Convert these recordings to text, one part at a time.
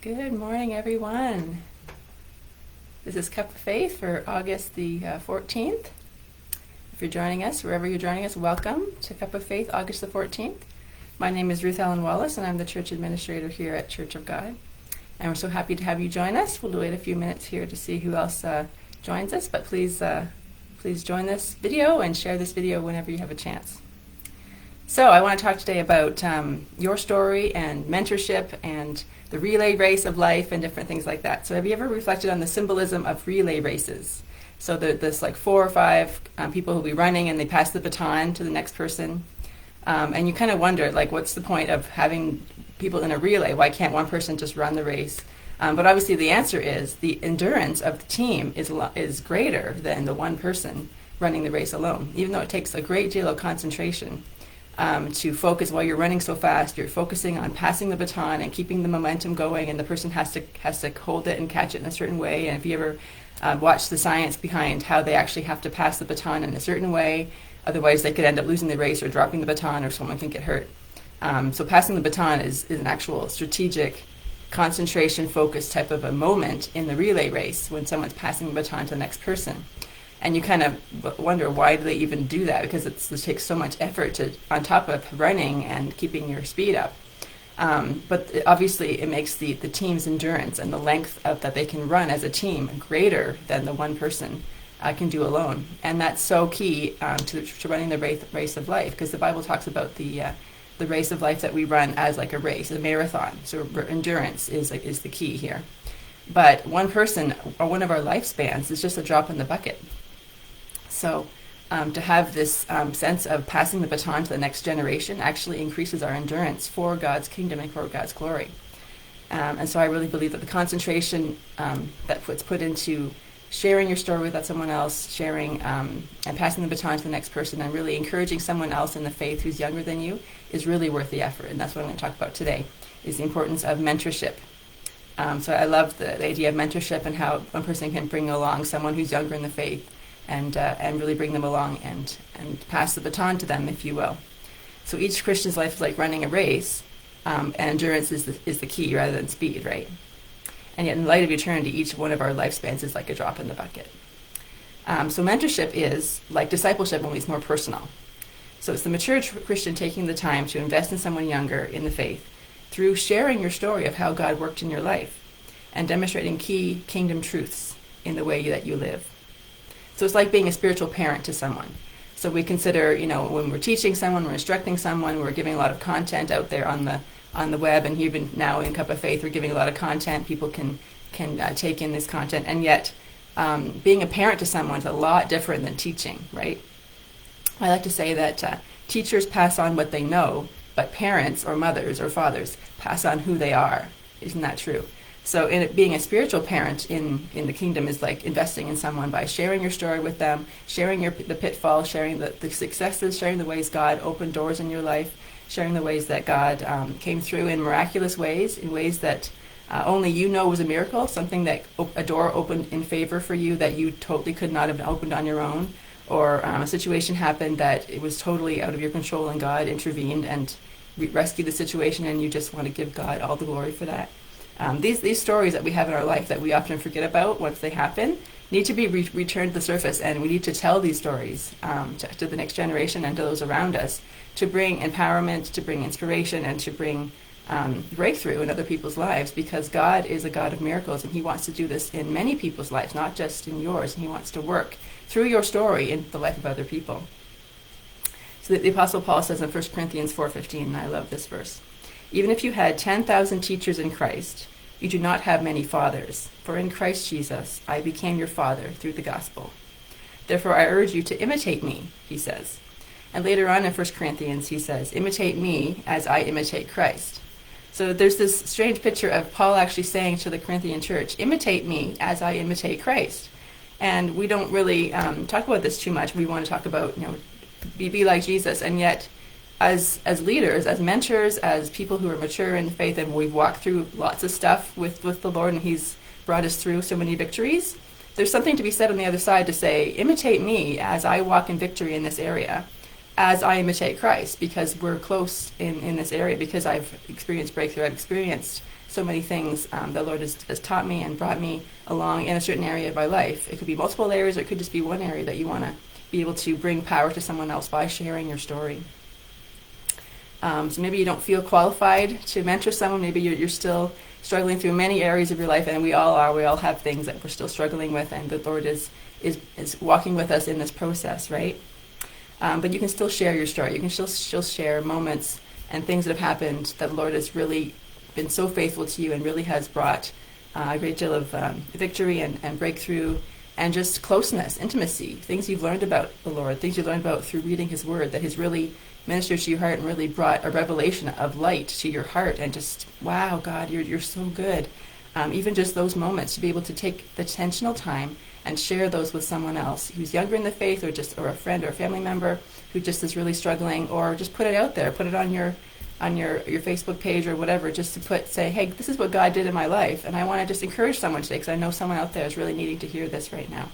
Good morning, everyone. This is Cup of Faith for August the 14th. If you're joining us, wherever you're joining us, welcome to Cup of Faith, August the 14th. My name is Ruth Ellen Wallace, and I'm the Church Administrator here at Church of God. And we're so happy to have you join us. We'll wait a few minutes here to see who else joins us, but please join this video and share this video whenever you have a chance. So I want to talk today about your story and mentorship and the relay race of life and different things like that. So have you ever reflected on the symbolism of relay races? So there's like 4 or 5 people who'll be running and they pass the baton to the next person. And you kind of wonder, like, what's the point of having people in a relay? Why can't one person just run the race? But obviously the answer is the endurance of the team is greater than the one person running the race alone, even though it takes a great deal of concentration. To focus while you're running so fast. You're focusing on passing the baton and keeping the momentum going, and the person has to hold it and catch it in a certain way. And if you ever watch the science behind how they actually have to pass the baton in a certain way, otherwise they could end up losing the race or dropping the baton, or someone can get hurt. So passing the baton is an actual strategic, concentration, focus type of a moment in the relay race when someone's passing the baton to the next person. And you kind of wonder, why do they even do that? Because it takes so much effort on top of running and keeping your speed up. But obviously it makes the team's endurance and the length that they can run as a team greater than the one person can do alone. And that's so key to running the race of life, because the Bible talks about the race of life that we run as like a race, a marathon. So endurance is the key here. But one person or one of our lifespans is just a drop in the bucket. So to have this sense of passing the baton to the next generation actually increases our endurance for God's kingdom and for God's glory. And so I really believe that the concentration that's put into sharing your story with someone else, sharing and passing the baton to the next person, and really encouraging someone else in the faith who's younger than you is really worth the effort. And that's what I'm going to talk about today, is the importance of mentorship. So I love the idea of mentorship and how one person can bring along someone who's younger in the faith and really bring them along and pass the baton to them, if you will. So each Christian's life is like running a race, and endurance is the key rather than speed, right? And yet in light of eternity, each one of our lifespans is like a drop in the bucket. So mentorship is like discipleship, only it's more personal. So it's the mature Christian taking the time to invest in someone younger in the faith through sharing your story of how God worked in your life and demonstrating key kingdom truths in the way that you live. So it's like being a spiritual parent to someone. So we consider, when we're teaching someone, we're instructing someone, we're giving a lot of content out there on the web, and even now in Cup of Faith, we're giving a lot of content. People can take in this content, and yet being a parent to someone is a lot different than teaching, right? I like to say that teachers pass on what they know, but parents or mothers or fathers pass on who they are. Isn't that true? So being a spiritual parent in the kingdom is like investing in someone by sharing your story with them, sharing the pitfalls, sharing the successes, sharing the ways God opened doors in your life, sharing the ways that God came through in miraculous ways, in ways that only you know was a miracle, something that a door opened in favor for you that you totally could not have opened on your own, or a situation happened that it was totally out of your control and God intervened and rescued the situation, and you just want to give God all the glory for that. These stories that we have in our life that we often forget about once they happen need to be returned to the surface, and we need to tell these stories to the next generation and to those around us to bring empowerment, to bring inspiration, and to bring breakthrough in other people's lives, because God is a God of miracles, and he wants to do this in many people's lives, not just in yours, and he wants to work through your story in the life of other people. So the Apostle Paul says in 1 Corinthians 4:15, and I love this verse, "Even if you had 10,000 teachers in Christ, you do not have many fathers, for in Christ Jesus I became your father through the gospel. Therefore I urge you to imitate me," he says. And later on in 1 Corinthians he says, "Imitate me as I imitate Christ." So there's this strange picture of Paul actually saying to the Corinthian church, imitate me as I imitate Christ. And we don't really talk about this too much. We want to talk about, be like Jesus, and yet as leaders, as mentors, as people who are mature in faith, and we've walked through lots of stuff with the Lord, and he's brought us through so many victories, there's something to be said on the other side to say, imitate me as I walk in victory in this area, as I imitate Christ, because we're close in this area, because I've experienced breakthrough, I've experienced so many things the Lord has taught me and brought me along in a certain area of my life. It could be multiple areas, or it could just be one area that you want to be able to bring power to someone else by sharing your story. So maybe you don't feel qualified to mentor someone. Maybe you're still struggling through many areas of your life, and we all are. We all have things that we're still struggling with, and the Lord is walking with us in this process, right? But you can still share your story. You can still share moments and things that have happened that the Lord has really been so faithful to you and really has brought a great deal of victory and breakthrough and just closeness, intimacy, things you've learned about the Lord, things you've learned about through reading His Word that has really ministered to your heart and really brought a revelation of light to your heart, and just, wow, God, you're so good. Even just those moments, to be able to take the intentional time and share those with someone else who's younger in the faith, or a friend or a family member who just is really struggling, or just put it out there, put it on your Facebook page or whatever, just to say, hey, this is what God did in my life, and I want to just encourage someone today, because I know someone out there is really needing to hear this right now.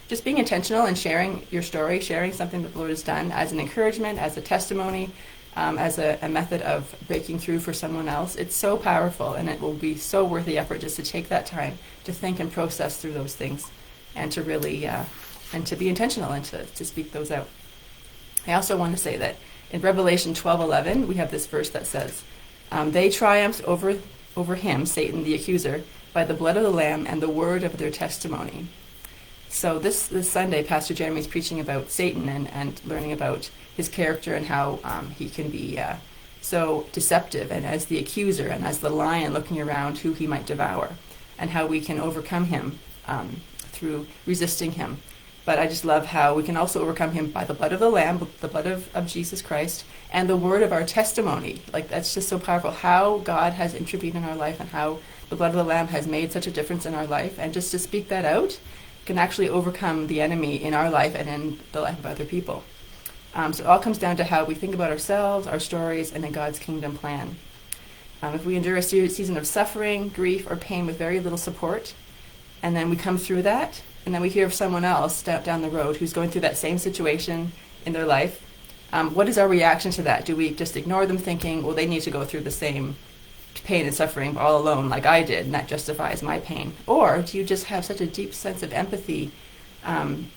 Just being intentional and sharing your story, sharing something that the Lord has done as an encouragement, as a testimony, as a method of breaking through for someone else. It's so powerful, and it will be so worth the effort just to take that time to think and process through those things, and to really, and to be intentional and to speak those out. I also want to say that in Revelation 12:11, we have this verse that says, they triumphed over him, Satan, the accuser, by the blood of the Lamb and the word of their testimony. So this Sunday, Pastor Jeremy's preaching about Satan and learning about his character and how he can be so deceptive, and as the accuser and as the lion looking around who he might devour, and how we can overcome him through resisting him. But I just love how we can also overcome him by the blood of the Lamb, the blood of Jesus Christ, and the word of our testimony. Like, that's just so powerful, how God has intervened in our life, and how the blood of the Lamb has made such a difference in our life. And just to speak that out can actually overcome the enemy in our life and in the life of other people. So it all comes down to how we think about ourselves, our stories, and in God's kingdom plan. If we endure a season of suffering, grief, or pain with very little support, and then we come through that, and then we hear of someone else down the road who's going through that same situation in their life, what is our reaction to that? Do we just ignore them, thinking, well, they need to go through the same pain and suffering all alone like I did, and that justifies my pain? Or do you just have such a deep sense of empathy,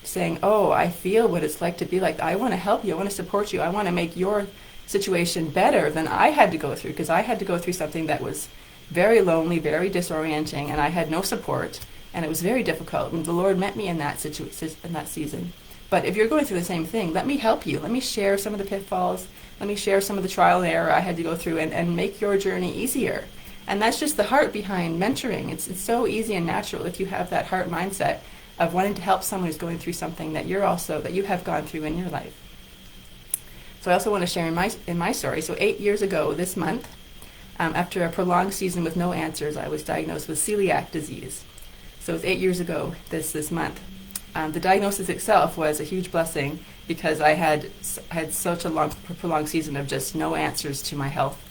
saying, oh, I feel what it's like to be like, I want to help you, I want to support you, I want to make your situation better than I had to go through, because I had to go through something that was very lonely, very disorienting, and I had no support, and it was very difficult, and the Lord met me in that season. But if you're going through the same thing, let me help you. Let me share some of the pitfalls. Let me share some of the trial and error I had to go through, and make your journey easier. And that's just the heart behind mentoring. It's so easy and natural if you have that heart mindset of wanting to help someone who's going through something that you have gone through in your life. So I also want to share in my story. So 8 years ago this month, after a prolonged season with no answers, I was diagnosed with celiac disease. So it was 8 years ago this month. The diagnosis itself was a huge blessing, because I had such a prolonged season of just no answers to my health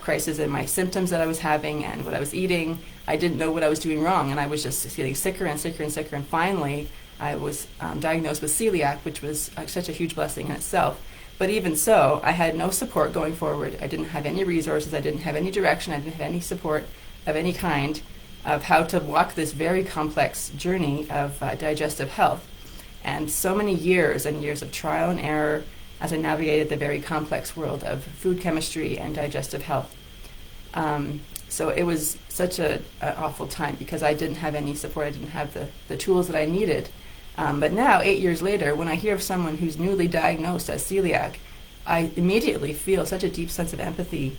crisis and my symptoms that I was having and what I was eating. I didn't know what I was doing wrong, and I was just getting sicker and sicker and sicker. And finally, I was diagnosed with celiac, which was such a huge blessing in itself. But even so, I had no support going forward. I didn't have any resources. I didn't have any direction. I didn't have any support of any kind of how to walk this very complex journey of digestive health. And so many years and years of trial and error as I navigated the very complex world of food chemistry and digestive health. So it was such an awful time, because I didn't have any support. I didn't have the tools that I needed. But now, 8 years later, when I hear of someone who's newly diagnosed as celiac, I immediately feel such a deep sense of empathy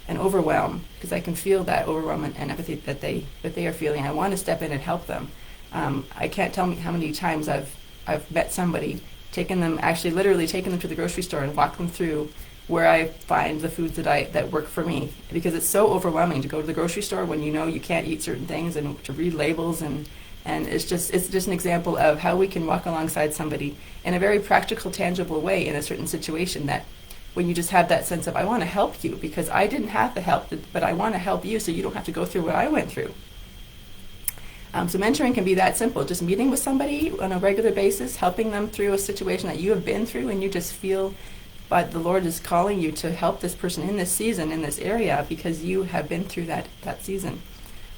and overwhelm, because I can feel that overwhelm and empathy that they are feeling. I want to step in and help them. I can't tell me how many times I've met somebody, literally taken them to the grocery store and walked them through where I find the foods that work for me, because it's so overwhelming to go to the grocery store when you know you can't eat certain things, and to read labels, and it's just an example of how we can walk alongside somebody in a very practical, tangible way in a certain situation, that when you just have that sense of, I want to help you because I didn't have the help, but I want to help you so you don't have to go through what I went through. So mentoring can be that simple, just meeting with somebody on a regular basis, helping them through a situation that you have been through, and you just feel but the Lord is calling you to help this person in this season, in this area, because you have been through that season.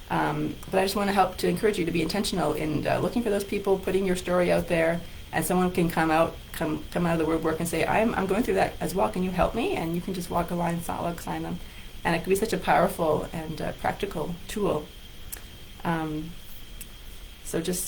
But I just want to help to encourage you to be intentional in looking for those people, putting your story out there, and someone can come out of the word work and say, I'm going through that as well. Can you help me? And you can just walk alongside them. And it can be such a powerful and practical tool.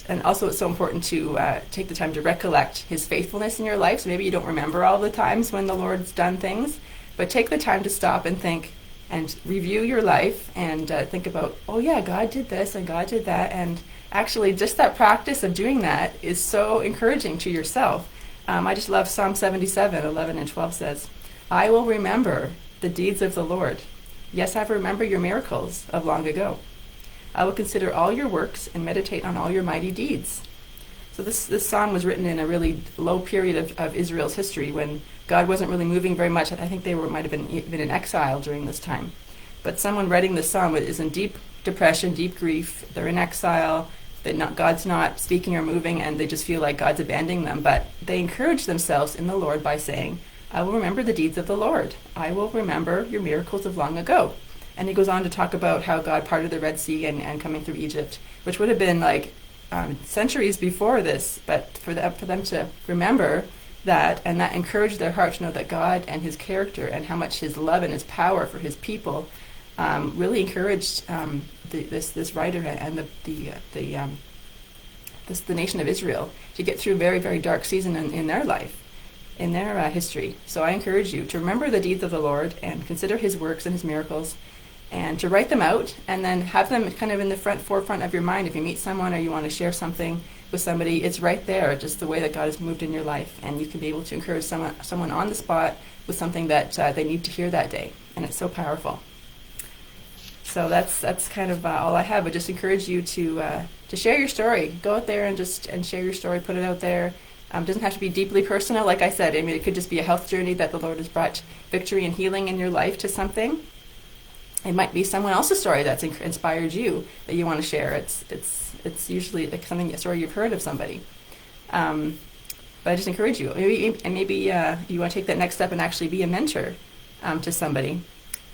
And also it's so important to take the time to recollect his faithfulness in your life. So maybe you don't remember all the times when the Lord's done things, but take the time to stop and think and review your life and think about, oh yeah, God did this and God did that. And actually just that practice of doing that is so encouraging to yourself. I just love Psalm 77, 11 and 12 says, I will remember the deeds of the Lord. Yes, I remember your miracles of long ago. I will consider all your works and meditate on all your mighty deeds. So this song was written in a really low period of Israel's history when God wasn't really moving very much. I think they might have been in exile during this time. But someone writing this song is in deep depression, deep grief. They're in exile. God's not speaking or moving, and they just feel like God's abandoning them. But they encourage themselves in the Lord by saying, I will remember the deeds of the Lord. I will remember your miracles of long ago. And he goes on to talk about how God parted the Red Sea and coming through Egypt, which would have been like centuries before this. But for them to remember that, and that encouraged their heart to know that God and his character and how much his love and his power for his people really encouraged this writer and the nation of Israel to get through a very, very dark season in their life, in their history. So I encourage you to remember the deeds of the Lord and consider his works and his miracles, and to write them out and then have them kind of in the forefront of your mind. If you meet someone or you want to share something with somebody, it's right there, just the way that God has moved in your life, and you can be able to encourage someone on the spot with something that they need to hear that day, and it's so powerful. So that's kind of all I have. I just encourage you to share your story. Go out there and share your story, put it out there. It doesn't have to be deeply personal, like I said. I mean, it could just be a health journey that the Lord has brought victory and healing in your life to something. It might be someone else's story that's inspired you that you want to share. It's usually like a story you've heard of somebody. But I just encourage you. Maybe you want to take that next step and actually be a mentor to somebody.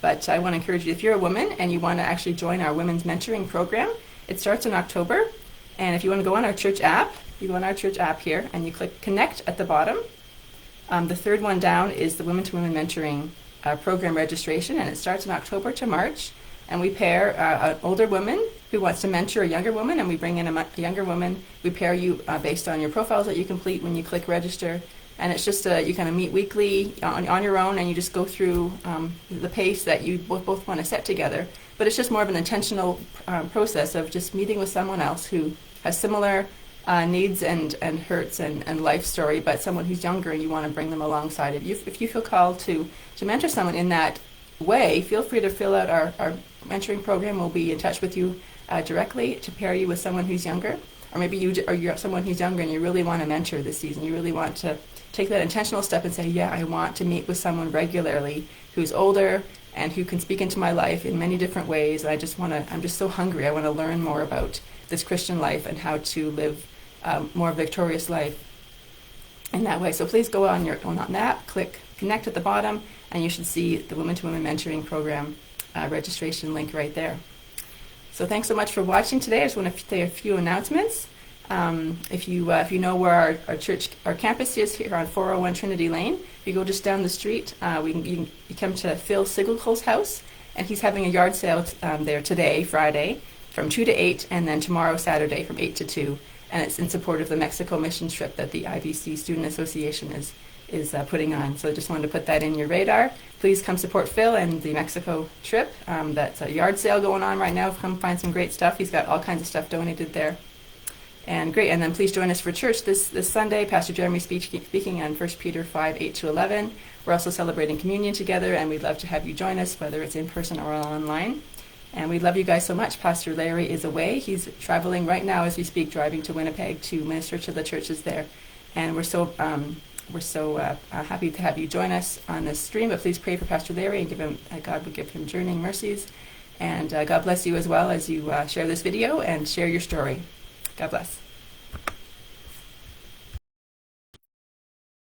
But I want to encourage you, if you're a woman and you want to actually join our women's mentoring program, it starts in October. And if you want to go on our church app, you go on our church app here and you click Connect at the bottom. The third one down is the Women to Women Mentoring program registration, and it starts in October to March. And we pair an older woman who wants to mentor a younger woman, and we bring in a younger woman. We pair you based on your profiles that you complete when you click register. And it's just you kind of meet weekly on your own, and you just go through the pace that you both want to set together. But it's just more of an intentional process of just meeting with someone else who has similar needs and hurts and life story, but someone who's younger and you want to bring them alongside. If you feel called to mentor someone in that way, feel free to fill out our mentoring program. We'll be in touch with you directly to pair you with someone who's younger. Or maybe you're someone who's younger and you really want to mentor this season. You really want to take that intentional step and say, yeah, I want to meet with someone regularly who's older and who can speak into my life in many different ways. I'm just so hungry. I want to learn more about this Christian life and how to live more victorious life in that way. So please go on that, click Connect at the bottom, and you should see the Women to Women Mentoring Program registration link right there. So thanks so much for watching today. I just want to say a few announcements. If you know where our campus is here on 401 Trinity Lane, if you go just down the street, you come to Phil Sigelkol's house, and he's having a yard sale there today, Friday, from 2 to 8, and then tomorrow, Saturday, from 8 to 2. And it's in support of the Mexico mission trip that the IBC Student Association is putting on. So I just wanted to put that in your radar. Please come support Phil and the Mexico trip. That's a yard sale going on right now. Come find some great stuff. He's got all kinds of stuff donated there. And great. And then please join us for church this Sunday. Pastor Jeremy speaking on 1 Peter 5, 8 to 11. We're also celebrating communion together, and we'd love to have you join us, whether it's in person or online. And we love you guys so much. Pastor Larry is away. He's traveling right now as we speak, driving to Winnipeg to minister to the churches there. And we're so happy to have you join us on this stream. But please pray for Pastor Larry and give him God would give him journeying mercies. And God bless you as well as you share this video and share your story. God bless.